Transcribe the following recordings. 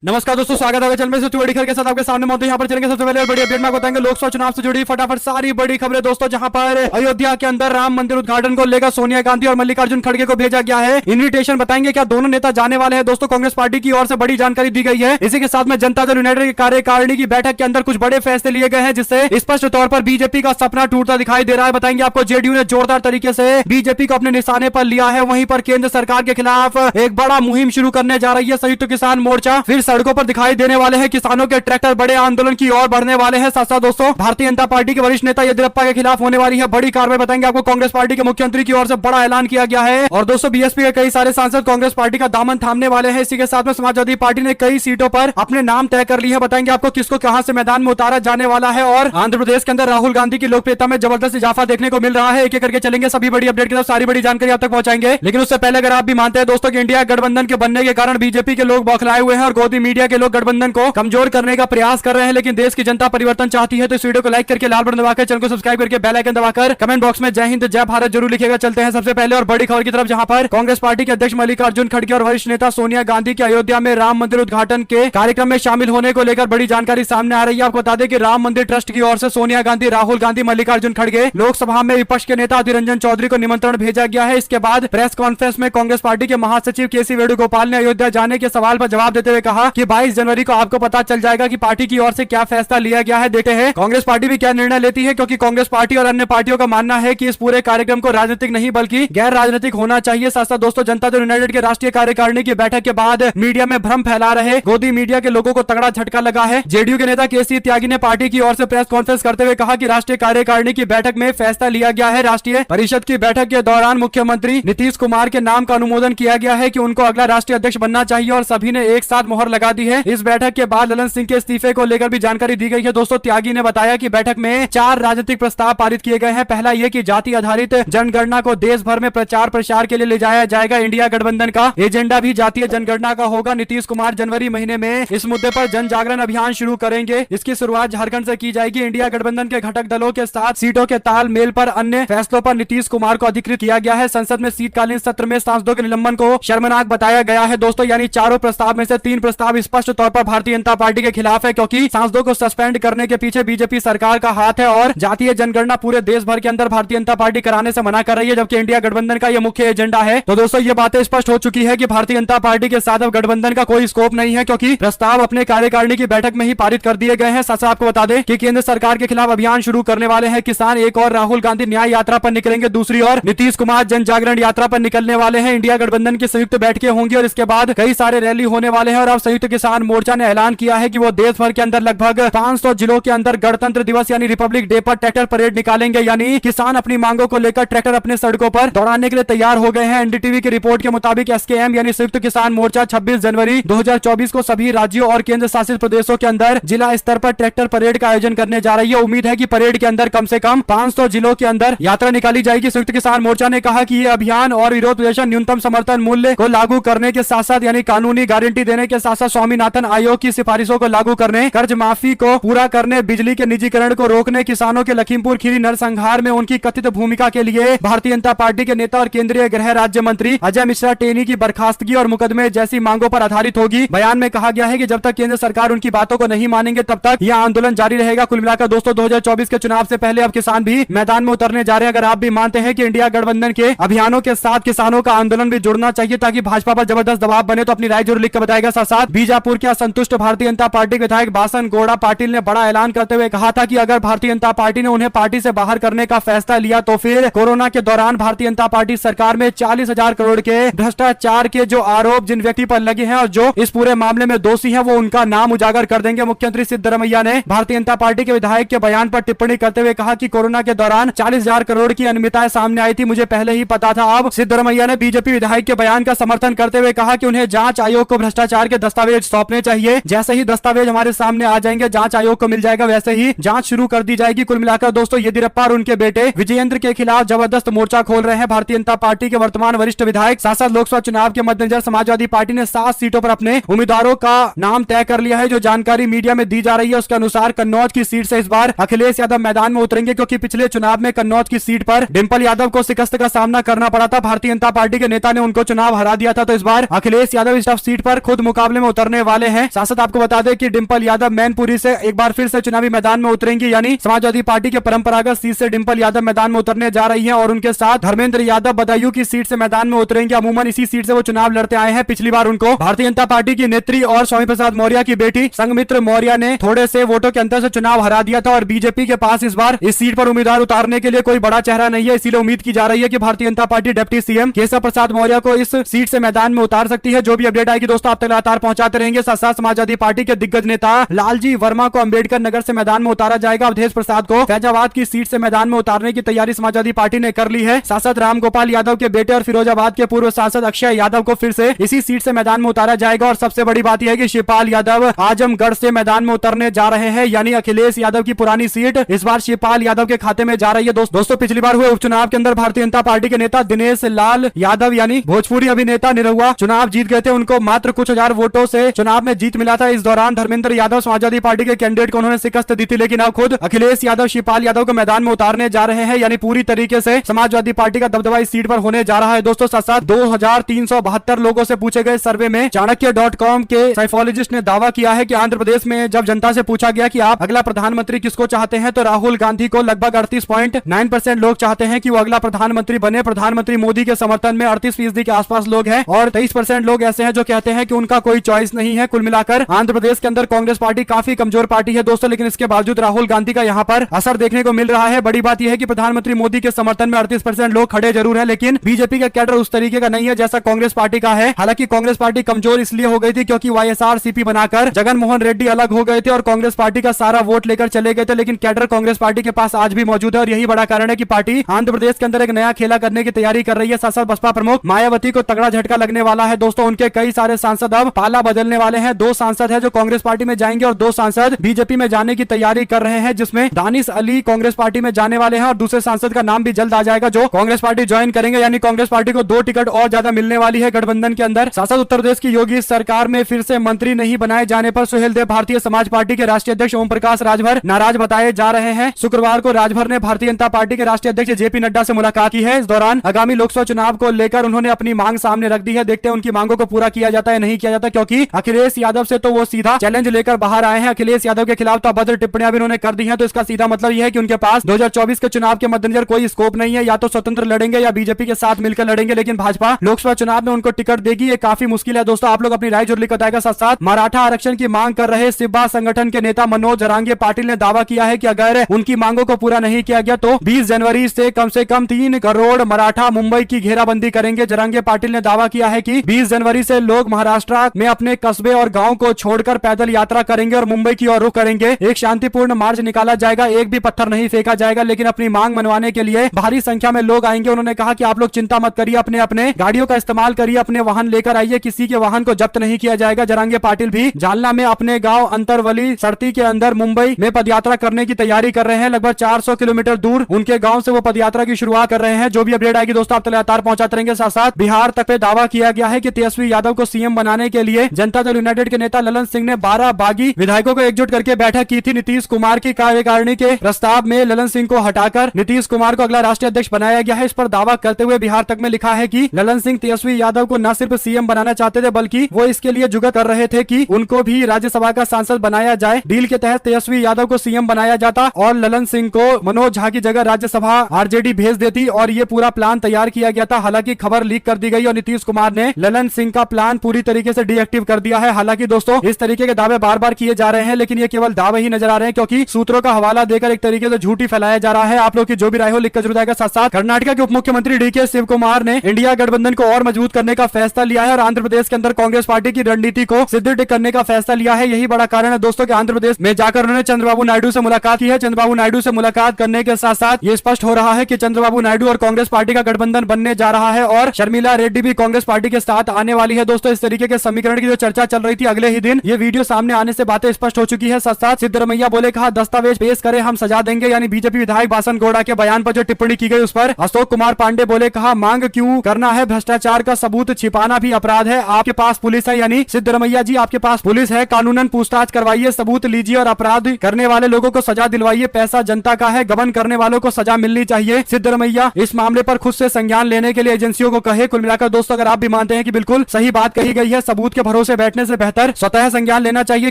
नमस्कार दोस्तों, स्वागत है चैनल में। सबसे बड़ी खबर के साथ आपके सामने मौजूद। यहाँ पर चलेंगे सबसे पहले बड़ी अपडेट में बताएंगे लोकसभा चुनाव से जुड़ी फटाफट सारी बड़ी खबरें दोस्तों। जहां पर अयोध्या के अंदर राम मंदिर उद्घाटन को लेकर सोनिया गांधी और मल्लिकार्जुन खड़गे को भेजा गया है इन्विटेशन। बताएंगे क्या दोनों नेता जाने वाले हैं दोस्तों। कांग्रेस पार्टी की ओर से बड़ी जानकारी दी गई है। इसी के साथ में जनता दल यूनाइटेड की कार्यकारिणी की बैठक के अंदर कुछ बड़े फैसले लिए गए हैं, जिससे स्पष्ट तौर पर बीजेपी का सपना टूटता दिखाई दे रहा है। बताएंगे आपको जेडीयू ने जोरदार तरीके से बीजेपी को अपने निशाने पर लिया है। वहीं पर केंद्र सरकार के खिलाफ एक बड़ा मुहिम शुरू करने जा रही है संयुक्त किसान मोर्चा। फिर सड़कों पर दिखाई देने वाले हैं किसानों के ट्रैक्टर। बड़े आंदोलन की ओर बढ़ने वाले हैं। साथ साथ दोस्तों भारतीय जनता पार्टी के वरिष्ठ नेता येदियुरप्पा के खिलाफ होने वाली है बड़ी कार्रवाई। बताएंगे आपको कांग्रेस पार्टी के मुख्यमंत्री की ओर से बड़ा ऐलान किया गया है। और दोस्तों बीएसपी के कई सारे सांसद कांग्रेस पार्टी का दामन थामने वाले हैं। इसी के साथ में समाजवादी पार्टी ने कई सीटों पर अपने नाम तय कर लिए हैं। बताएंगे आपको किसको कहां से मैदान में उतारा जाने वाला है। और आंध्र प्रदेश के अंदर राहुल गांधी की लोकप्रियता में जबरदस्त इजाफा देखने को मिल रहा है। एक एक करके चलेंगे, सभी बड़ी अपडेट के साथ सारी बड़ी जानकारी आप तक पहुंचाएंगे। लेकिन उससे पहले अगर आप भी मानते हैं दोस्तों कि इंडिया गठबंधन के बनने के कारण बीजेपी के लोग बौखलाए हुए हैं और गोदी मीडिया के लोग गठबंधन को कमजोर करने का प्रयास कर रहे हैं, लेकिन देश की जनता परिवर्तन चाहती है, तो इस वीडियो को लाइक करके लाल बटन दबाकर चैनल को सब्सक्राइब करके बेल आइकन दबाकर कमेंट बॉक्स में जय हिंद जय भारत जरूर लिखिएगा। चलते हैं सबसे पहले और बड़ी खबर की तरफ, जहां पर कांग्रेस पार्टी के अध्यक्ष मल्लिकार्जुन खड़गे और वरिष्ठ नेता सोनिया गांधी के अयोध्या में राम मंदिर उद्घाटन के कार्यक्रम में शामिल होने को लेकर बड़ी जानकारी सामने आ रही है। आपको बता दें कि राम मंदिर ट्रस्ट की ओर से सोनिया गांधी, राहुल गांधी, मल्लिकार्जुन खड़गे लोकसभा में विपक्ष के नेता अधीर रंजन चौधरी को निमंत्रण भेजा गया है। इसके बाद प्रेस कॉन्फ्रेंस में कांग्रेस पार्टी के महासचिव केसी वेणुगोपाल ने अयोध्या जाने के सवाल पर जवाब देते हुए कहा कि 22 जनवरी को आपको पता चल जाएगा कि पार्टी की ओर से क्या फैसला लिया गया है। देखते हैं कांग्रेस पार्टी भी क्या निर्णय लेती है, क्योंकि कांग्रेस पार्टी और अन्य पार्टियों का मानना है कि इस पूरे कार्यक्रम को राजनीतिक नहीं बल्कि गैर राजनीतिक होना चाहिए। साथ साथ दोस्तों जनता दल यूनाइटेड के राष्ट्रीय कार्यकारिणी की बैठक के बाद मीडिया में भ्रम फैला रहे गोदी मीडिया के लोगों को तगड़ा झटका लगा है। जेडीयू के नेता केसी त्यागी ने पार्टी की ओर से प्रेस कॉन्फ्रेंस करते हुए कहा कि राष्ट्रीय कार्यकारिणी की बैठक में फैसला लिया गया है। राष्ट्रीय परिषद की बैठक के दौरान मुख्यमंत्री नीतीश कुमार के नाम का अनुमोदन किया गया है कि उनको अगला राष्ट्रीय अध्यक्ष बनना चाहिए और सभी ने एक साथ मोहर लगा दी है। इस बैठक के बाद ललन सिंह के इस्तीफे को लेकर भी जानकारी दी गई है। दोस्तों त्यागी ने बताया कि बैठक में 4 राजनीतिक प्रस्ताव पारित किए गए हैं। पहला यह कि जाति आधारित जनगणना को देश भर में प्रचार प्रसार के लिए ले जाया जाएगा। इंडिया गठबंधन का एजेंडा भी जातीय जनगणना का होगा। नीतीश कुमार जनवरी महीने में इस मुद्दे पर जन जागरण अभियान शुरू करेंगे। इसकी शुरुआत झारखंड से की जाएगी। इंडिया गठबंधन के घटक दलों के साथ सीटों के तालमेल पर अन्य फैसलों पर नीतीश कुमार को अधिकृत किया गया है। संसद में शीतकालीन सत्र में सांसदों के निलंबन को शर्मनाक बताया गया है। दोस्तों यानी चारों प्रस्ताव में से 3 प्रस्ताव स्पष्ट तौर पर भारतीय जनता पार्टी के खिलाफ है, क्योंकि सांसदों को सस्पेंड करने के पीछे बीजेपी सरकार का हाथ है और जातीय जनगणना पूरे देश भर के अंदर भारतीय जनता पार्टी कराने से मना कर रही है, जबकि इंडिया गठबंधन का यह मुख्य एजेंडा है। तो दोस्तों ये बातें स्पष्ट हो चुकी है कि भारतीय जनता पार्टी के साथ अब गठबंधन का कोई स्कोप नहीं है, क्योंकि प्रस्ताव अपने कार्यकारिणी की बैठक में ही पारित कर दिए गए हैं। साथ साथ आपको बता दें कि केंद्र सरकार के खिलाफ अभियान शुरू करने वाले हैं किसान। एक और राहुल गांधी न्याय यात्रा पर निकलेंगे, दूसरी ओर नीतीश कुमार जन जागरण यात्रा पर निकलने वाले हैं। इंडिया गठबंधन की संयुक्त बैठकें होंगी और इसके बाद कई सारे रैली होने वाले हैं। और अब संयुक्त किसान मोर्चा ने ऐलान किया है कि वो देश भर के अंदर लगभग 500 जिलों के अंदर गणतंत्र दिवस यानी रिपब्लिक डे पर ट्रैक्टर परेड निकालेंगे। यानी किसान अपनी मांगों को लेकर ट्रैक्टर अपने सड़कों पर दौड़ाने के लिए तैयार हो गए हैं। एनडीटीवी की रिपोर्ट के मुताबिक एसकेएम यानी संयुक्त किसान मोर्चा 26 जनवरी 2024 को सभी राज्यों और केंद्र शासित प्रदेशों के अंदर जिला स्तर पर ट्रैक्टर परेड का आयोजन करने जा रही है। उम्मीद है कि परेड के अंदर कम से कम 500 जिलों के अंदर यात्रा निकाली जाएगी। संयुक्त किसान मोर्चा ने कहा कि यह अभियान और विरोध प्रदर्शन न्यूनतम समर्थन मूल्य को लागू करने के साथ साथ यानी कानूनी गारंटी देने के साथ साथ स्वामीनाथन आयोग की सिफारिशों को लागू करने, कर्ज माफी को पूरा करने, बिजली के निजीकरण को रोकने, किसानों के लखीमपुर खीरी नरसंहार में उनकी कथित भूमिका के लिए भारतीय जनता पार्टी के नेता और केंद्रीय गृह राज्य मंत्री अजय मिश्रा टेनी की बर्खास्तगी और मुकदमे जैसी मांगों पर आधारित होगी। बयान में कहा गया है कि जब तक केंद्र सरकार उनकी बातों को नहीं मानेंगे तब तक यह आंदोलन जारी रहेगा। कुल मिलाकर दोस्तों 2024 के चुनाव से पहले अब किसान भी मैदान में उतरने जा रहे हैं। अगर आप भी मानते हैं कि इंडिया गठबंधन के अभियानों के साथ किसानों का आंदोलन भी जुड़ना चाहिए ताकि भाजपा पर जबरदस्त दबाव बने, तो अपनी राय जरूर लिख कर बताएगा। साथ साथ बीजापुर के असंतुष्ट भारतीय जनता पार्टी विधायक बासन गौड़ा पाटिल ने बड़ा ऐलान करते हुए कहा था कि अगर भारतीय जनता पार्टी ने उन्हें पार्टी से बाहर करने का फैसला लिया तो फिर कोरोना के दौरान भारतीय जनता पार्टी सरकार में 40,000 करोड़ के भ्रष्टाचार के जो आरोप जिन व्यक्ति पर लगे हैं और जो इस पूरे मामले में दोषी हैं वो उनका नाम उजागर कर देंगे। मुख्यमंत्री सिद्धरमैया ने भारतीय जनता पार्टी के विधायक के बयान पर टिप्पणी करते हुए कहा कि कोरोना के दौरान 40,000 करोड़ की अनियमितताएं सामने आई थी, मुझे पहले ही पता था। अब सिद्धरमैया ने बीजेपी विधायक के बयान का समर्थन करते हुए कहा कि उन्हें जांच आयोग को भ्रष्टाचार के दस्तावेज सौंपने चाहिए। जैसे ही दस्तावेज हमारे सामने आ जाएंगे, जांच आयोग को मिल जाएगा, वैसे ही जांच शुरू कर दी जाएगी। कुल मिलाकर दोस्तों येदियुरप्पा और उनके बेटे विजयेंद्र के खिलाफ जबरदस्त मोर्चा खोल रहे हैं भारतीय जनता पार्टी के वर्तमान वरिष्ठ विधायक। साथ साथ लोकसभा चुनाव के मद्देनजर समाजवादी पार्टी ने 7 सीटों पर अपने उम्मीदवारों का नाम तय कर लिया है। जो जानकारी मीडिया में दी जा रही है उसके अनुसार कन्नौज की सीट से इस बार अखिलेश यादव मैदान में उतरेंगे, क्योंकि पिछले चुनाव में कन्नौज की सीट पर डिंपल यादव को शिकस्त का सामना करना पड़ा था। भारतीय जनता पार्टी के नेता ने उनको चुनाव हरा दिया था, तो इस बार अखिलेश यादव इस सीट पर खुद मुकाबले में में उतरने वाले हैं। साथ साथ आपको बता दें कि डिंपल यादव मैनपुरी से एक बार फिर से चुनावी मैदान में उतरेंगी, यानी समाजवादी पार्टी के परंपरागत सीट से डिंपल यादव मैदान में उतरने जा रही हैं और उनके साथ धर्मेंद्र यादव बदायूं की सीट से मैदान में उतरेंगे। अमूमन इसी सीट से वो चुनाव लड़ते आए हैं। पिछली बार उनको भारतीय जनता पार्टी की नेत्री और स्वामी प्रसाद मौर्य की बेटी संघमित्र मौर्य ने थोड़े से वोटों के अंतर से चुनाव हरा दिया था और बीजेपी के पास इस बार इस सीट पर उम्मीदवार उतारने के लिए कोई बड़ा चेहरा नहीं है। इसीलिए उम्मीद की जा रही है कि Bharatiya Janata party deputy CM Keshav Prasad Maurya को इस सीट से मैदान में उतार सकती है। जो भी अपडेट आएगी दोस्तों आप तक लगातार पहुंचाते रहेंगे। साथ साथ समाजवादी पार्टी के दिग्गज नेता लालजी वर्मा को अंबेडकर नगर से मैदान में उतारा जाएगा। अवधेश प्रसाद को फैजाबाद की सीट से मैदान में उतारने की तैयारी समाजवादी पार्टी ने कर ली है। साथ साथ रामगोपाल यादव के बेटे और फिरोजाबाद के पूर्व सांसद अक्षय यादव को फिर से इसी सीट से मैदान में उतारा जाएगा। और सबसे बड़ी बात यह है कि शिवपाल यादव आजमगढ़ से मैदान में उतरने जा रहे हैं, यानी अखिलेश यादव की पुरानी सीट इस बार शिवपाल यादव के खाते में जा रही है। दोस्तों पिछली बार हुए उपचुनाव के अंदर भारतीय जनता पार्टी के नेता दिनेश लाल यादव यानी भोजपुरी अभिनेता निरहुआ चुनाव जीत गए थे। उनको मात्र कुछ हजार वोटों से चुनाव में जीत मिला था। इस दौरान धर्मेंद्र यादव समाजवादी पार्टी के कैंडिडेट को उन्होंने शिकस्त दी थी, लेकिन अब खुद अखिलेश यादव शिवपाल यादव को मैदान में उतारने जा रहे हैं, यानी पूरी तरीके से समाजवादी पार्टी का दबदबा इस सीट पर होने जा रहा है। दोस्तों साथ साथ 2372 लोगों से पूछे गए सर्वे में चाणक्य.com के साइकोलॉजिस्ट ने दावा किया है कि आंध्र प्रदेश में जब जनता से पूछा गया कि आप अगला प्रधानमंत्री किसको चाहते हैं तो राहुल गांधी को लगभग 38.9% लोग चाहते हैं कि वो अगला प्रधानमंत्री बने। प्रधानमंत्री मोदी के समर्थन में 38% के आसपास लोग हैं और 23% लोग ऐसे हैं जो कहते हैं कि उनका कोई चॉइस नहीं है। कुल मिलाकर आंध्र प्रदेश के अंदर कांग्रेस पार्टी काफी कमजोर पार्टी है दोस्तों, लेकिन इसके बावजूद राहुल गांधी का यहाँ पर असर देखने को मिल रहा है। बड़ी बात यह है कि प्रधानमंत्री मोदी के समर्थन में 38% लोग खड़े जरूर है, लेकिन बीजेपी का कैडर उस तरीके का नहीं है जैसा कांग्रेस पार्टी का है। हालांकि कांग्रेस पार्टी कमजोर इसलिए हो गई थी क्योंकि वाईएसआरसीपी बनाकर जगन मोहन रेड्डी अलग हो गए थे और कांग्रेस पार्टी का सारा वोट लेकर चले गए थे, लेकिन कैडर कांग्रेस पार्टी के पास आज भी मौजूद है और यही बड़ा कारण है कि पार्टी आंध्र प्रदेश के अंदर एक नया खेला करने की तैयारी कर रही है। साथ साथ बसपा प्रमुख मायावती को तगड़ा झटका लगने वाला है दोस्तों। उनके कई सारे सांसद अब पाला बदलने वाले हैं। 2 सांसद है जो कांग्रेस पार्टी में जाएंगे और 2 सांसद बीजेपी में जाने की तैयारी कर रहे हैं, जिसमें दानिश अली कांग्रेस पार्टी में जाने वाले हैं और दूसरे सांसद का नाम भी जल्द आ जाएगा जो कांग्रेस पार्टी ज्वाइन करेंगे, यानी कांग्रेस पार्टी को 2 टिकट और ज्यादा मिलने वाली है गठबंधन के अंदर। साथ साथ उत्तर प्रदेश की योगी सरकार में फिर से मंत्री नहीं बनाए जाने पर सुहेल देव भारतीय समाज पार्टी के राष्ट्रीय अध्यक्ष ओम प्रकाश राजभर नाराज बताए जा रहे हैं। शुक्रवार को राजभर ने भारतीय जनता पार्टी के राष्ट्रीय अध्यक्ष जेपी नड्डा से मुलाकात की है। इस दौरान आगामी लोकसभा चुनाव को लेकर उन्होंने अपनी मांग सामने रख दी है। देखते हैं उनकी मांगों को पूरा किया जाता है नहीं किया जाता, क्योंकि अखिलेश यादव से तो वो सीधा चैलेंज लेकर बाहर आए हैं। अखिलेश यादव के खिलाफ तो अभद्र टिप्पणियां भी उन्होंने कर दी हैं, तो इसका सीधा मतलब यह है कि उनके पास 2024 के चुनाव के मद्देनजर कोई स्कोप नहीं है। या तो स्वतंत्र लड़ेंगे या बीजेपी के साथ मिलकर लड़ेंगे, लेकिन भाजपा लोकसभा चुनाव में उनको टिकट देगी ये काफी मुश्किल है। दोस्तों आप लोग अपनी राय जरूर लिख बताएगा। साथ साथ मराठा आरक्षण की मांग कर रहे सिब्बा संगठन के नेता मनोज जरांगे पाटिल ने दावा किया है कि अगर उनकी मांगों को पूरा नहीं किया गया तो 20 जनवरी से कम 3 करोड़ मराठा मुंबई की घेराबंदी करेंगे। जरांगे पाटिल ने दावा किया है कि 20 जनवरी से लोग महाराष्ट्र में अपने कस्बे और गांव को छोड़कर पैदल यात्रा करेंगे और मुंबई की ओर रुख करेंगे। एक शांतिपूर्ण मार्च निकाला जाएगा, एक भी पत्थर नहीं फेंका जाएगा, लेकिन अपनी मांग मनवाने के लिए भारी संख्या में लोग आएंगे। उन्होंने कहा कि आप लोग चिंता मत करिए, अपने अपने गाड़ियों का इस्तेमाल करिए, अपने वाहन लेकर आइए, किसी के वाहन को जब्त नहीं किया जाएगा। जरांगे पाटिल भी जालना में अपने गांव अंतरवली सड़ती के अंदर मुंबई में पदयात्रा करने की तैयारी कर रहे हैं। लगभग 400 किलोमीटर दूर उनके गांव से वो पदयात्रा की शुरुआत कर रहे हैं। जो भी अपडेट आएगी दोस्तों आप तक लगातार पहुंचाते रहेंगे। साथ साथ बिहार तक पे दावा किया गया है कि तेजस्वी यादव को सीएम बनाने के लिए जनता दल यूनाइटेड के नेता ललन सिंह ने 12 बागी विधायकों को एकजुट करके बैठक की थी। नीतीश कुमार की कार्यकारिणी के प्रस्ताव में ललन सिंह को हटाकर नीतीश कुमार को अगला राष्ट्रीय अध्यक्ष बनाया गया है। इस पर दावा करते हुए बिहार तक में लिखा है कि ललन सिंह तेजस्वी यादव को न सिर्फ सीएम बनाना चाहते थे बल्कि वो इसके लिए जुगत कर रहे थे कि उनको भी राज्यसभा का सांसद बनाया जाए। डील के तहत तेजस्वी यादव को सीएम बनाया जाता और ललन सिंह को मनोज झा की जगह राज्यसभा आरजेडी भेज देती और ये पूरा प्लान तैयार किया गया था। हालांकि खबर लीक कर दी गई और नीतीश कुमार ने ललन सिंह का प्लान पूरी तरीके से डीएक्टिव कर दिया है। हालांकि दोस्तों इस तरीके के दावे बार बार किए जा रहे हैं, लेकिन ये केवल दावे ही नजर आ रहे हैं क्योंकि सूत्रों का हवाला देकर एक तरीके से झूठी फैलाया जा रहा है। आप लोग की जो भी राय हो लिखकर जरूर आएगा। साथ साथ कर्नाटक के उप मुख्यमंत्री डीके शिव कुमार ने इंडिया गठबंधन को और मजबूत करने का फैसला लिया है और आंध्र प्रदेश के अंदर कांग्रेस पार्टी की रणनीति को सुदृढ़ करने का फैसला लिया है। यही बड़ा कारण है दोस्तों कि आंध्र प्रदेश में जाकर उन्होंने चंद्रबाबू नायडू से मुलाकात की है। चंद्रबाबू नायडू से मुलाकात करने के साथ साथ ये स्पष्ट हो रहा है कि चंद्रबाबू नायडू और कांग्रेस पार्टी का गठबंधन बनने जा रहा है और शर्मिला रेड्डी भी कांग्रेस पार्टी के साथ आने वाली है। दोस्तों इस तरीके के समीकरण की जो चर्चा चल रही थी अगले ही दिन ये वीडियो सामने आने से बातें स्पष्ट हो चुकी है। साथ साथ सिद्धरमैया बोले कहा दस्तावेज पेश करें हम सजा देंगे, यानी बीजेपी विधायक बासन गौड़ा के बयान पर जो टिप्पणी की गई उस पर अशोक कुमार पांडे बोले कहा मांग क्यों करना है, भ्रष्टाचार का सबूत छिपाना भी अपराध है। आपके पास पुलिस है, यानी सिद्धरमैया जी आपके पास पुलिस है, कानूनन पूछताछ करवाइए, सबूत लीजिए और अपराध करने वाले लोगों को सजा दिलवाइए। पैसा जनता का है, गबन करने वालों को सजा मिलनी चाहिए। सिद्धरमैया इस मामले पर खुद से संज्ञान लेने के लिए एजेंसियों को कहे। कुल मिलाकर दोस्तों अगर आप भी मानते हैं कि बिल्कुल सही बात कही गई है, सबूत के भरोसे समारोह से बैठने से बेहतर स्वतः संज्ञान लेना चाहिए,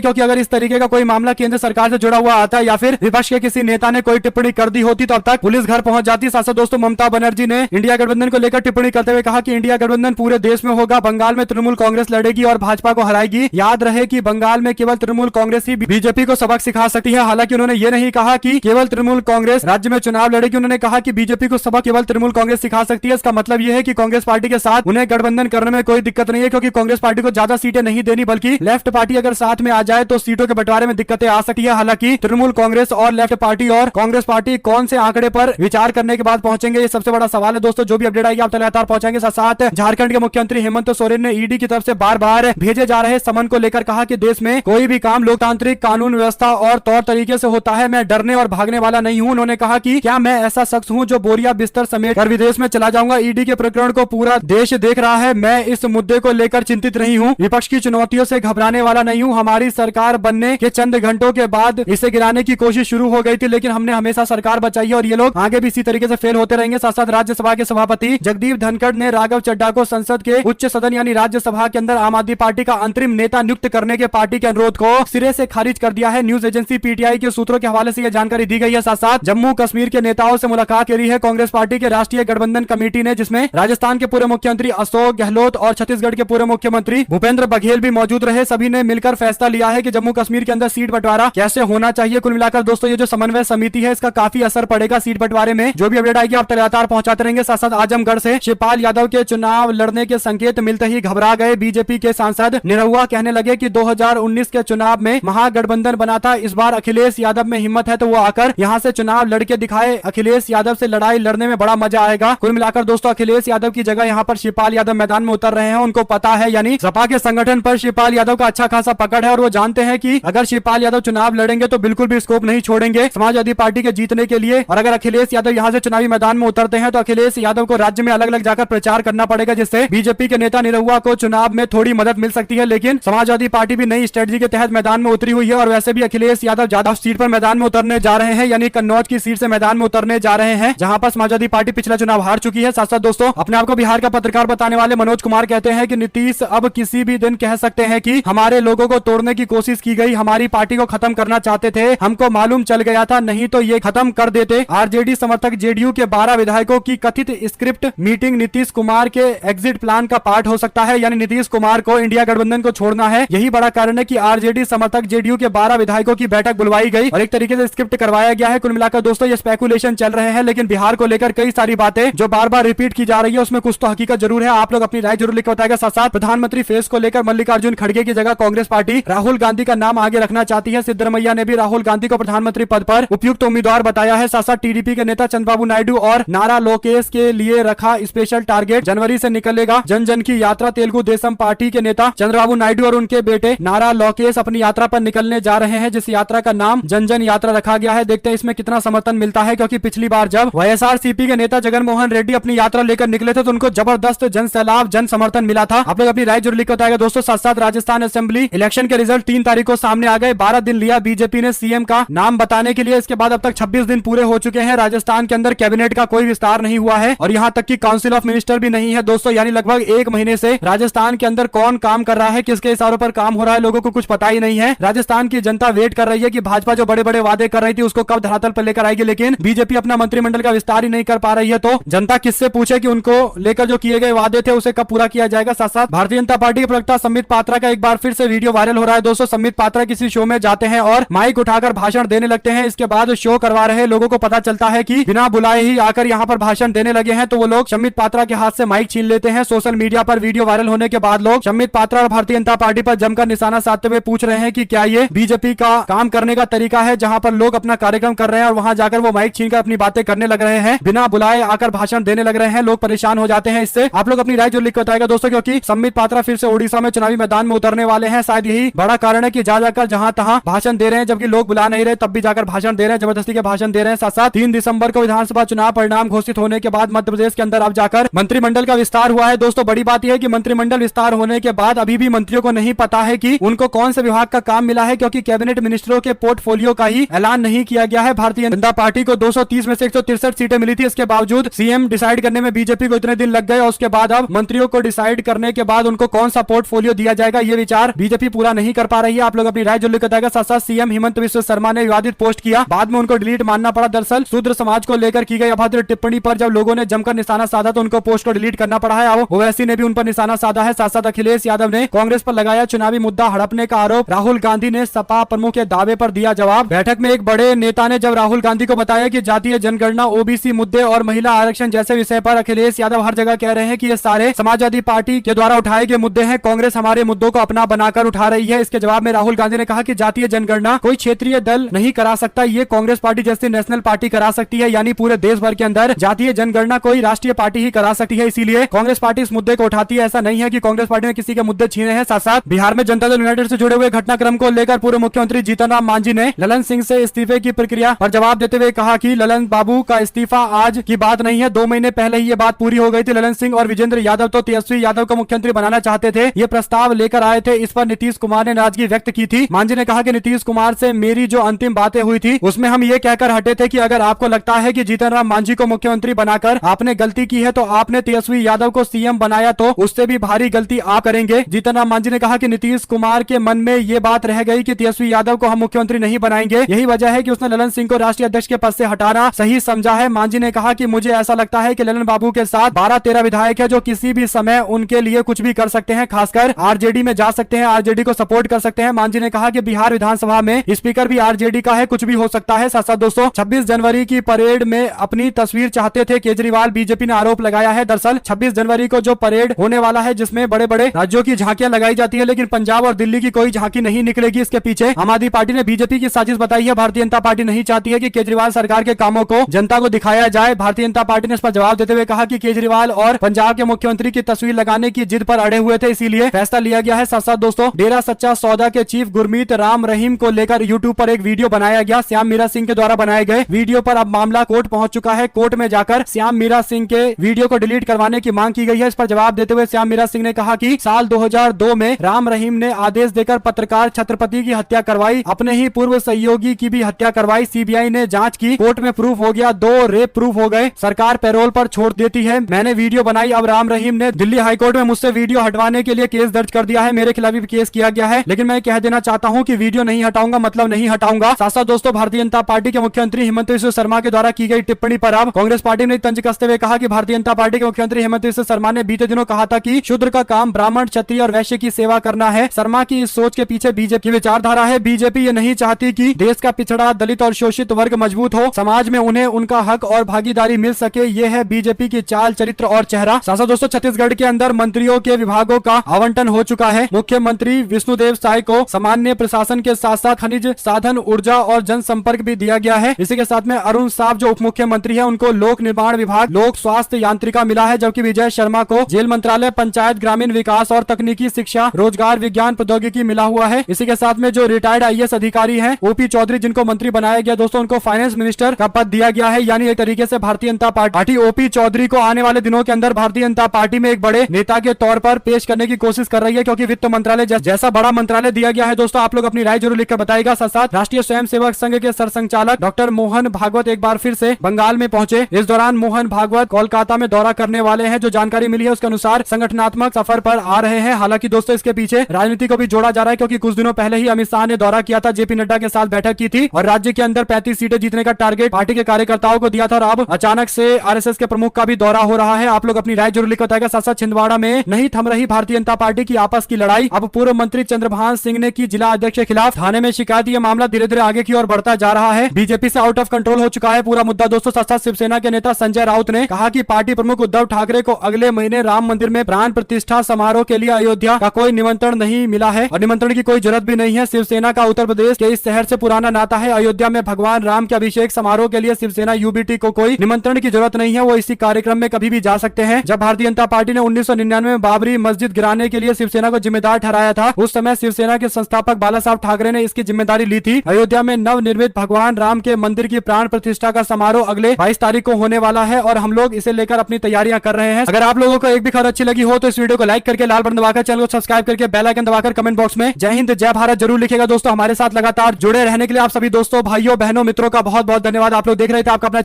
क्योंकि अगर इस तरीके का कोई मामला केंद्र सरकार से जुड़ा हुआ आता है या फिर विपक्ष के किसी नेता ने कोई टिप्पणी कर दी होती तो अब तक पुलिस घर पहुंच जाती। साथ दोस्तों ममता बनर्जी ने इंडिया गठबंधन को लेकर टिप्पणी करते हुए कहा कि इंडिया गठबंधन पूरे देश में होगा, बंगाल में तृणमूल कांग्रेस लड़ेगी और भाजपा को हराएगी। याद रहे कि बंगाल में केवल तृणमूल कांग्रेस ही बीजेपी को सबक सिखा सकती है। हालांकि उन्होंने ये नहीं कहा कि केवल तृणमूल कांग्रेस राज्य में चुनाव लड़ेगी, उन्होंने कहा कि बीजेपी को सबक केवल तृणमूल कांग्रेस सिखा सकती है। इसका मतलब यह है कि कांग्रेस पार्टी के साथ उन्हें गठबंधन करने में कोई दिक्कत नहीं है, क्योंकि कांग्रेस पार्टी को ज्यादा सीटें नहीं देनी, बल्कि लेफ्ट पार्टी अगर साथ में आ जाए तो सीटों के बंटवारे में दिक्कतें आ सकती है। हालांकि तृणमूल कांग्रेस और लेफ्ट पार्टी और कांग्रेस पार्टी कौन से आंकड़े पर विचार करने के बाद पहुंचेंगे, ये सबसे बड़ा सवाल है। दोस्तों जो भी अपडेट आएगी आप लगातार पहुंचाएंगे। साथ झारखंड के मुख्यमंत्री हेमंत सोरेन ने ईडी की तरफ से बार बार भेजे जा रहे समन को लेकर कहा कि देश में कोई भी काम लोकतांत्रिक कानून व्यवस्था और तौर तरीके से होता है, मैं डरने और भागने वाला नहीं हूं। उन्होंने कहा कि क्या मैं ऐसा शख्स हूं जो बोरिया बिस्तर समेट कर विदेश में चला जाऊंगा। ईडी के प्रकरण को पूरा देश देख रहा है, मैं इस मुद्दे को लेकर चिंतित नहीं हूं, विपक्ष की चुनौतियों से घबराने वाला नहीं हूं। हमारी सरकार बनने के चंद घंटों के बाद इसे गिराने की कोशिश शुरू हो गई थी, लेकिन हमने हमेशा सरकार बचाई है और ये लोग आगे भी इसी तरीके से फेल होते रहेंगे। साथ साथ राज्यसभा के सभापति जगदीप धनखड़ ने राघव चड्ढा को संसद के उच्च सदन यानी राज्यसभा के अंदर आम आदमी पार्टी का अंतरिम नेता नियुक्त करने के पार्टी के अनुरोध को सिरे से खारिज कर दिया है। न्यूज एजेंसी पीटीआई के सूत्रों के हवाले से यह जानकारी दी गई है। साथ साथ जम्मू कश्मीर के नेताओं से मुलाकात करी है कांग्रेस पार्टी के राष्ट्रीय गठबंधन कमेटी ने, जिसमें राजस्थान के पूर्व मुख्यमंत्री अशोक गहलोत और छत्तीसगढ़ के पूर्व मुख्यमंत्री भूपेंद्र बघेल भी मौजूद रहे। सभी ने मिलकर फैसला लिया है कि जम्मू कश्मीर के अंदर सीट बंटवारा कैसे होना चाहिए। कुल मिलाकर दोस्तों ये जो समन्वय समिति है इसका काफी असर पड़ेगा सीट बंटवारे में। जो भी अपडेट आएगी आप लगातार पहुंचाते रहेंगे। साथ साथ आजमगढ़ से शिवपाल यादव के चुनाव लड़ने के संकेत मिलते ही घबरा गए बीजेपी के सांसद निरहुआ। कहने लगे कि 2019 के चुनाव में महागठबंधन बना था, इस बार अखिलेश यादव में हिम्मत है तो वो आकर यहां से चुनाव लड़के दिखाए, अखिलेश यादव से लड़ाई लड़ने में बड़ा मजा आएगा। कुल मिलाकर दोस्तों अखिलेश यादव की जगह यहां पर शिवपाल यादव मैदान में उतर रहे हैं। उनको पता है यानी सपा के संगठन पर शिवपाल यादव का अच्छा खासा पकड़ है और वो जानते हैं कि अगर शिवपाल यादव चुनाव लड़ेंगे तो बिल्कुल भी स्कोप नहीं छोड़ेंगे समाजवादी पार्टी के जीतने के लिए। और अगर अखिलेश यादव यहां से चुनावी मैदान में उतरते हैं तो अखिलेश यादव को राज्य में अलग अलग जाकर प्रचार करना पड़ेगा, जिससे बीजेपी के नेता निरहुआ को चुनाव में थोड़ी मदद मिल सकती है। लेकिन समाजवादी पार्टी भी नई स्ट्रेटजी के तहत मैदान में उतरी हुई है और वैसे भी अखिलेश यादव ज्यादा सीट पर मैदान में उतरने जा रहे हैं, यानी कन्नौज की सीट से मैदान में उतरने जा रहे हैं, जहां पर समाजवादी पार्टी पिछला चुनाव हार चुकी है। साथ साथ दोस्तों अपने आप को बिहार का पत्रकार बताने वाले मनोज कुमार कहते हैं कि नीतीश अब किसी भी दिन कह सकते हैं कि हमारे लोगों को तोड़ने की कोशिश की गई, हमारी पार्टी को खत्म करना चाहते थे, हमको मालूम चल गया था, नहीं तो ये खत्म कर देते। आरजेडी समर्थक जेडीयू के 12 विधायकों की कथित स्क्रिप्ट मीटिंग नीतीश कुमार के एग्जिट प्लान का पार्ट हो सकता है, यानी नीतीश कुमार को इंडिया गठबंधन को छोड़ना है। यही बड़ा कारण है कि आरजेडी समर्थक जेडीयू के 12 विधायकों की बैठक बुलवाई गई और एक तरीके से स्क्रिप्ट करवाया गया है। कुल मिलाकर दोस्तों ये स्पेकुलेशन चल रहे हैं, लेकिन बिहार को लेकर कई सारी बातें जो बार बार रिपीट की जा रही है उसमें कुछ तो हकीकत जरूर है। आप लोग अपनी राय जरूर लिख बताएगा। साथ साथ प्रधानमंत्री फेस को लेकर मल्लिकार्जुन खड़गे की जगह कांग्रेस पार्टी राहुल गांधी का नाम आगे रखना चाहती है। सिद्धरमैया ने भी राहुल गांधी को प्रधानमंत्री पद पर उपयुक्त उम्मीदवार बताया है। साथ साथ टीडीपी के नेता चंद्रबाबू नायडू और नारा लोकेश के लिए रखा स्पेशल टारगेट, जनवरी से निकलेगा जन जन की यात्रा। तेलुगु देशम पार्टी के नेता चंद्रबाबू नायडू और उनके बेटे नारा लोकेश अपनी यात्रा पर निकलने जा रहे हैं, जिस यात्रा का नाम जन जन यात्रा रखा गया है। देखते हैं इसमें कितना समर्थन मिलता है, क्योंकि पिछली बार जब वाईएसआरसीपी के नेता जगनमोहन रेड्डी अपनी यात्रा लेकर निकले थे तो उनको जबरदस्त जन सैलाब जन समर्थन मिला था। आप लोग अपनी राय जरूर लिख बताएगा दोस्तों। साथ साथ राजस्थान असेंबली इलेक्शन के रिजल्ट 3 तारीख को सामने आ गए। 12 दिन लिया बीजेपी ने सीएम का नाम बताने के लिए, इसके बाद अब तक 26 दिन पूरे हो चुके हैं। राजस्थान के अंदर कैबिनेट का कोई विस्तार नहीं हुआ है और यहाँ तक कि काउंसिल ऑफ मिनिस्टर भी नहीं है दोस्तों, यानी लगभग 1 महीने से राजस्थान के अंदर कौन काम कर रहा है, किसके इशारों पर काम हो रहा है, लोगों को कुछ पता ही नहीं है। राजस्थान की जनता वेट कर रही है कि भाजपा जो बड़े बड़े वादे कर रही थी उसको कब धरातल पर लेकर आएगी, लेकिन बीजेपी अपना मंत्रिमंडल का विस्तार ही नहीं कर पा रही है। तो जनता किससे पूछे कि उनको लेकर जो किए गए वादे थे उसे कब पूरा किया जाएगा। साथ साथ भारतीय जनता पार्टी के प्रवक्ता संबित पात्रा का एक बार फिर से वीडियो वायरल हो रहा है दोस्तों। संबित पात्रा किसी शो में जाते हैं और माइक उठाकर भाषण देने लगते हैं, इसके बाद शो करवा रहे लोगों को पता चलता है कि बिना बुलाए ही आकर यहाँ पर भाषण देने लगे हैं, तो वो लोग संबित पात्रा के हाथ से माइक छीन लेते हैं। सोशल मीडिया पर वीडियो वायरल होने के बाद लोग संबित पात्रा और भारतीय जनता पार्टी पर जमकर निशाना साधते हुए पूछ रहे हैं कि क्या ये बीजेपी का काम करने का तरीका है, जहां पर लोग अपना कार्यक्रम कर रहे हैं और वहां जाकर वो माइक छीनकर अपनी बातें करने लग रहे हैं, बिना बुलाए आकर भाषण देने लग रहे हैं। लोग परेशान हो जाते हैं इससे। आप लोग अपनी राय जो लिख बताएगा दोस्तों, क्योंकि संबित पात्रा फिर से ओडिशा में चुनावी मैदान में उतरने वाले हैं। शायद यही बड़ा कारण है कि जा जाकर जहां तहां भाषण दे रहे हैं, जबकि लोग बुला नहीं रहे तब भी जाकर भाषण दे रहे हैं, जबरदस्ती के भाषण दे रहे हैं। साथ साथ 3 दिसंबर को विधानसभा चुनाव परिणाम घोषित होने के बाद मध्य प्रदेश के अंदर अब जाकर मंत्रिमंडल का विस्तार हुआ है दोस्तों। बड़ी बात यह है कि मंत्रिमंडल विस्तार होने के बाद अभी भी मंत्रियों को नहीं पता है कि उनको कौन से विभाग का काम मिला है, क्योंकि कैबिनेट मिनिस्टरों के पोर्टफोलियो का ही ऐलान नहीं किया गया है। भारतीय जनता पार्टी को 230 में से 163 सीटें मिली थी, इसके बावजूद सीएम डिसाइड करने में बीजेपी को इतने दिन लग गए और उसके बाद अब मंत्रियों को डिसाइड करने के बाद उनको कौन सा पोर्टफोलियो पोर्टफोलियो दिया जाएगा, ये विचार बीजेपी पूरा नहीं कर पा रही है। आप लोग अपनी राय जरूर बताएगा। साथ साथ सीएम हिमंत बिस्वा शर्मा ने विवादित पोस्ट किया, बाद में उनको डिलीट मानना पड़ा। दरअसल शूद्र समाज को लेकर की गई अभद्र टिप्पणी पर जब लोगों ने जमकर निशाना साधा तो उनको पोस्ट को डिलीट करना पड़ा है। ओवैसी ने भी उन पर निशाना साधा है। साथ साथ अखिलेश यादव ने कांग्रेस पर लगाया चुनावी मुद्दा हड़पने का आरोप। राहुल गांधी ने सपा प्रमुख के दावे पर दिया जवाब। बैठक में एक बड़े नेता ने जब राहुल गांधी को बताया कि जातीय जनगणना, ओबीसी मुद्दे और महिला आरक्षण जैसे विषय पर अखिलेश यादव हर जगह कह रहे हैं कि ये सारे समाजवादी पार्टी के द्वारा उठाए गए मुद्दे हैं, कांग्रेस हमारे मुद्दों को अपना बनाकर उठा रही है। इसके जवाब में राहुल गांधी ने कहा कि जातीय जनगणना कोई क्षेत्रीय दल नहीं करा सकता, ये कांग्रेस पार्टी जैसी नेशनल पार्टी करा सकती है, यानी पूरे देश भर के अंदर जातीय जनगणना कोई राष्ट्रीय पार्टी ही करा सकती है। इसीलिए कांग्रेस पार्टी इस मुद्दे को उठाती है। ऐसा नहीं है कि कांग्रेस पार्टी ने किसी के मुद्दे छीने हैं। साथ साथ बिहार में जनता दल यूनाइटेड से जुड़े हुए घटनाक्रम को लेकर पूर्व मुख्यमंत्री जीतन राम मांझी ने ललन सिंह से इस्तीफे की प्रक्रिया पर जवाब देते हुए कहा कि ललन बाबू का इस्तीफा आज की बात नहीं है, 2 महीने पहले ही ये बात पूरी हो गई थी। ललन सिंह और विजेंद्र यादव तो तेजस्वी यादव को मुख्यमंत्री बनाना चाहते थे, ये प्रस्ताव लेकर आए थे। इस पर नीतीश कुमार ने नाराजगी व्यक्त की थी। मांझी ने कहा कि नीतीश कुमार से मेरी जो अंतिम बातें हुई थी उसमें हम ये कहकर हटे थे कि अगर आपको लगता है कि जीतन राम मांझी को मुख्यमंत्री बनाकर आपने गलती की है तो आपने तेजस्वी यादव को सीएम बनाया तो उससे भी भारी गलती आप करेंगे। जीतन राम मांझी ने कहा कि नीतीश कुमार के मन में ये बात रह गई कि तेजस्वी यादव को हम मुख्यमंत्री नहीं बनाएंगे, यही वजह है कि उसने ललन सिंह को राष्ट्रीय अध्यक्ष के पद से हटाना सही समझा है। मांझी ने कहा कि मुझे ऐसा लगता है कि ललन बाबू के साथ 12-13 विधायक है जो किसी भी समय उनके लिए कुछ भी कर सकते हैं, खासकर आरजेडी में जा सकते हैं, आरजेडी को सपोर्ट कर सकते हैं। मांझी ने कहा कि बिहार विधानसभा में स्पीकर भी आरजेडी का है, कुछ भी हो सकता है। साथ साथ दोस्तों 26 जनवरी की परेड में अपनी तस्वीर चाहते थे केजरीवाल, बीजेपी ने आरोप लगाया है। दरअसल 26 जनवरी को जो परेड होने वाला है जिसमें बड़े बड़े राज्यों की झांकियां लगाई जाती है, लेकिन पंजाब और दिल्ली की कोई झांकी नहीं निकलेगी। इसके पीछे आम आदमी पार्टी ने बीजेपी की साजिश बताई है। भारतीय जनता पार्टी नहीं चाहती है कि केजरीवाल सरकार के कामों को जनता को दिखाया जाए। भारतीय जनता पार्टी ने इस पर जवाब देते हुए कहा कि केजरीवाल और पंजाब के मुख्यमंत्री की तस्वीर लगाने की जिद पर अड़े हुए थे, इसीलिए फैसला लिया गया है। साथ साथ दोस्तों डेरा सच्चा सौदा के चीफ गुरमीत राम रहीम को लेकर यूट्यूब पर एक वीडियो बनाया गया। श्याम मीरा सिंह के द्वारा बनाए गए वीडियो पर अब मामला कोर्ट पहुंच चुका है। कोर्ट में जाकर श्याम मीरा सिंह के वीडियो को डिलीट करवाने की मांग की गई है। इस पर जवाब देते हुए श्याम मीरा सिंह ने कहा कि साल 2002 में राम रहीम ने आदेश देकर पत्रकार छत्रपति की हत्या करवाई, अपने ही पूर्व सहयोगी की भी हत्या करवाई। सीबीआई ने जांच की, कोर्ट में प्रूफ हो गया, 2 रेप प्रूफ हो गए, सरकार पैरोल पर छोड़ देती है। मैंने वीडियो बनाई, अब राम रहीम ने दिल्ली हाईकोर्ट में मुझसे वीडियो हटवाने के लिए केस दर्ज कर दिया है, मेरे खिलाफ भी केस किया गया है, लेकिन मैं कह देना चाहता हूं कि वीडियो नहीं हटाऊंगा मतलब नहीं हटाऊंगा। साथ साथ दोस्तों भारतीय जनता पार्टी के मुख्यमंत्री हिमंत बिस्वा शर्मा के द्वारा की गई टिप्पणी पर अब कांग्रेस पार्टी ने तंज कसते हुए कहा कि भारतीय जनता पार्टी के मुख्यमंत्री हिमंत बिस्वा शर्मा ने बीते दिनों कहा था कि शूद्र का काम ब्राह्मण, क्षत्रिय और वैश्य की सेवा करना है। शर्मा की इस सोच के पीछे बीजेपी की विचारधारा है। बीजेपी ये नहीं चाहती कि देश का पिछड़ा, दलित और शोषित वर्ग मजबूत हो, समाज में उन्हें उनका हक और भागीदारी मिल सके, ये है बीजेपी की चाल, चरित्र और चेहरा। साथ साथ दोस्तों छत्तीसगढ़ के अंदर मंत्रियों के विभागों का आवंटन हो चुका है। मुख्यमंत्री विष्णुदेव साय को सामान्य प्रशासन के साथ साथ खनिज साधन, ऊर्जा और जनसंपर्क भी दिया गया है। इसी के साथ में अरुण साव जो उप मुख्यमंत्री है उनको लोक निर्माण विभाग, लोक स्वास्थ्य यांत्रिका मिला है, जबकि विजय शर्मा को जेल मंत्रालय, पंचायत ग्रामीण विकास और तकनीकी शिक्षा, रोजगार, विज्ञान प्रौद्योगिकी मिला हुआ है। इसी के साथ में जो रिटायर्ड आईएएस अधिकारी हैं ओपी चौधरी जिनको मंत्री बनाया गया दोस्तों, उनको फाइनेंस मिनिस्टर का पद दिया गया है। यानी एक तरीके से भारतीय जनता पार्टी ओपी चौधरी को आने वाले दिनों के अंदर भारतीय जनता पार्टी में एक बड़े नेता के तौर पर पेश करने की कोशिश कर रही है, क्योंकि वित्त मंत्रालय जैसा बड़ा मंत्रालय दिया गया है। दोस्तों आप लोग अपनी राय जरूर लिखकर बताइएगा। साथ साथ राष्ट्रीय स्वयंसेवक संघ के सरसंचालक डॉक्टर मोहन भागवत एक बार फिर से बंगाल में पहुंचे। इस दौरान मोहन भागवत कोलकाता में दौरा करने वाले हैं। जो जानकारी मिली है उसके अनुसार संगठनात्मक सफर पर आ रहे हैं। हालांकि दोस्तों इसके पीछे राजनीति को भी जोड़ा जा रहा है, क्योंकि कुछ दिनों पहले ही अमित शाह ने दौरा किया था, जेपी नड्डा के साथ बैठक की थी और राज्य के अंदर 35 सीटें जीतने का टारगेट पार्टी के कार्यकर्ताओं को दिया था। और अब अचानक से आरएसएस के प्रमुख का भी दौरा हो रहा है। आप लोग अपनी राय जरूर लिख बताएगा। साथ साथ छिंदवाड़ा में नहीं थम रही भारतीय जनता पार्टी की आपस की लड़ाई। अब पूर्व मंत्री चंद्रभान सिंह ने की जिला अध्यक्ष के खिलाफ थाने में शिकायत। यह मामला धीरे धीरे आगे की ओर बढ़ता जा रहा है, बीजेपी से आउट ऑफ कंट्रोल हो चुका है पूरा मुद्दा दोस्तों। साथ साथ शिवसेना के नेता संजय राउत ने कहा कि पार्टी प्रमुख उद्धव ठाकरे को अगले महीने राम मंदिर में प्राण प्रतिष्ठा समारोह के लिए अयोध्या का कोई निमंत्रण नहीं मिला है और निमंत्रण की कोई जरूरत भी नहीं है। शिवसेना का उत्तर प्रदेश के इस शहर से पुराना नाता है। अयोध्या में भगवान राम के अभिषेक समारोह के लिए शिवसेना यूबीटी को कोई निमंत्रण की जरूरत नहीं है, वो इसी कार्यक्रम में कभी भी जा सकते हैं। जब भारतीय जनता पार्टी ने 1999 में बाबरी मस्जिद गिराने के लिए शिवसेना को जिम्मेदार ठहराया था, उस समय शिवसेना के संस्थापक बाला साहब ठाकरे ने इसकी जिम्मेदारी ली थी। अयोध्या में नव निर्मित भगवान राम के मंदिर की प्राण प्रतिष्ठा का समारोह अगले 22 तारीख को होने वाला है और हम लोग इसे लेकर अपनी तैयारियां कर रहे हैं। अगर आप लोगों को एक भी खबर अच्छी लगी हो तो इस वीडियो को लाइक करके, लाल बटन दबाकर, चैनल को सब्सक्राइब करके, बेल आइकन दबाकर कमेंट बॉक्स में जय हिंद जय भारत जरूर लिखेगा दोस्तों। हमारे साथ लगातार जुड़े रहने के लिए आप सभी दोस्तों, भाइयों, बहनों, मित्रों का बहुत बहुत धन्यवाद। आप लोग देख रहे थे आपका अपना